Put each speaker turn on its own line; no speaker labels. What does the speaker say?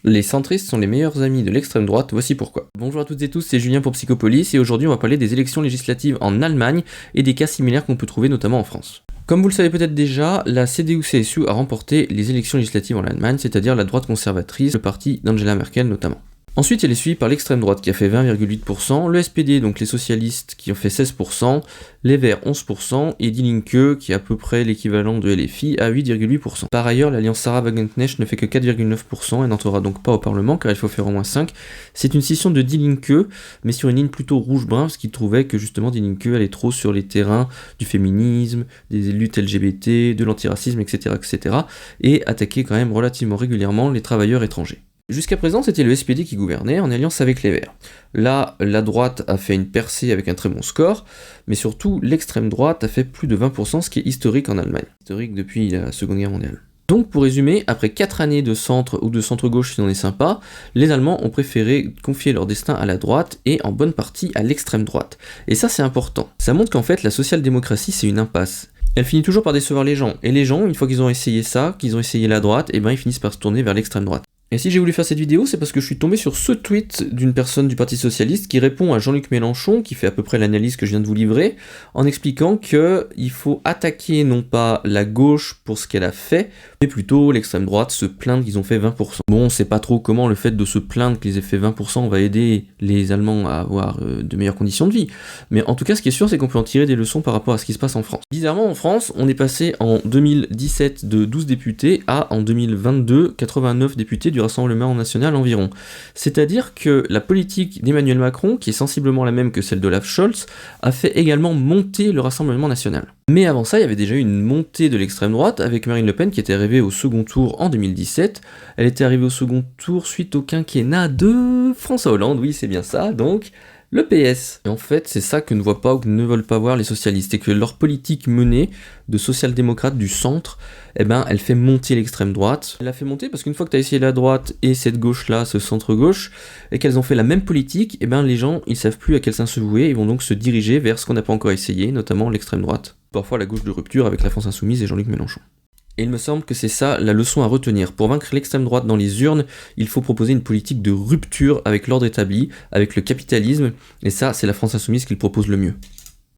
Les centristes sont les meilleurs amis de l'extrême droite, voici pourquoi. Bonjour à toutes et tous, c'est Julien pour Psychopolis et aujourd'hui on va parler des élections législatives en Allemagne et des cas similaires qu'on peut trouver notamment en France. Comme vous le savez peut-être déjà, la CDU-CSU a remporté les élections législatives en Allemagne, c'est-à-dire la droite conservatrice, le parti d'Angela Merkel notamment. Ensuite, elle est suivie par l'extrême droite qui a fait 20,8%, le SPD, donc les socialistes, qui ont fait 16%, les Verts 11%, et Die Linke, qui est à peu près l'équivalent de LFI, à 8,8%. Par ailleurs, l'alliance Sarah Wagenknecht ne fait que 4,9%, et n'entrera donc pas au Parlement, car il faut faire au moins 5. C'est une scission de Die Linke, mais sur une ligne plutôt rouge-brun, parce qu'ils trouvaient que justement Die Linke allait trop sur les terrains du féminisme, des luttes LGBT, de l'antiracisme, etc., et attaquait quand même relativement régulièrement les travailleurs étrangers. Jusqu'à présent, c'était le SPD qui gouvernait en alliance avec les Verts. Là, la droite a fait une percée avec un très bon score, mais surtout, l'extrême droite a fait plus de 20%, ce qui est historique en Allemagne. Historique depuis la Seconde Guerre mondiale. Donc, pour résumer, après 4 années de centre ou de centre-gauche si on est sympa, les Allemands ont préféré confier leur destin à la droite et en bonne partie à l'extrême droite. Et ça, c'est important. Ça montre qu'en fait, la social-démocratie, c'est une impasse. Elle finit toujours par décevoir les gens. Et les gens, une fois qu'ils ont essayé ça, qu'ils ont essayé la droite, ils finissent par se tourner vers l'extrême droite. Et si j'ai voulu faire cette vidéo, c'est parce que je suis tombé sur ce tweet d'une personne du Parti Socialiste qui répond à Jean-Luc Mélenchon, qui fait à peu près l'analyse que je viens de vous livrer, en expliquant qu'il faut attaquer non pas la gauche pour ce qu'elle a fait, mais plutôt l'extrême droite se plaindre qu'ils ont fait 20%. Bon, on sait pas trop comment le fait de se plaindre qu'ils aient fait 20% va aider les Allemands à avoir de meilleures conditions de vie, mais en tout cas ce qui est sûr c'est qu'on peut en tirer des leçons par rapport à ce qui se passe en France. Bizarrement en France, on est passé en 2017 de 12 députés à en 2022 89 députés du Rassemblement national environ. C'est-à-dire que la politique d'Emmanuel Macron, qui est sensiblement la même que celle d'Olaf Scholz, a fait également monter le Rassemblement national. Mais avant ça, il y avait déjà eu une montée de l'extrême droite avec Marine Le Pen qui était arrivée au second tour en 2017. Elle était arrivée au second tour suite au quinquennat de François Hollande, oui c'est bien ça, donc le PS. Et en fait, c'est ça que ne voient pas ou que ne veulent pas voir les socialistes, et que leur politique menée de social-démocrate du centre, elle fait monter l'extrême droite. Elle la fait monter parce qu'une fois que tu as essayé la droite et cette gauche-là, ce centre-gauche, et qu'elles ont fait la même politique, les gens, ils savent plus à quel sein se vouer, ils vont donc se diriger vers ce qu'on n'a pas encore essayé, notamment l'extrême droite. Parfois la gauche de rupture avec la France Insoumise et Jean-Luc Mélenchon. Et il me semble que c'est ça la leçon à retenir. Pour vaincre l'extrême droite dans les urnes, il faut proposer une politique de rupture avec l'ordre établi, avec le capitalisme, et ça, c'est la France Insoumise qui le propose le mieux.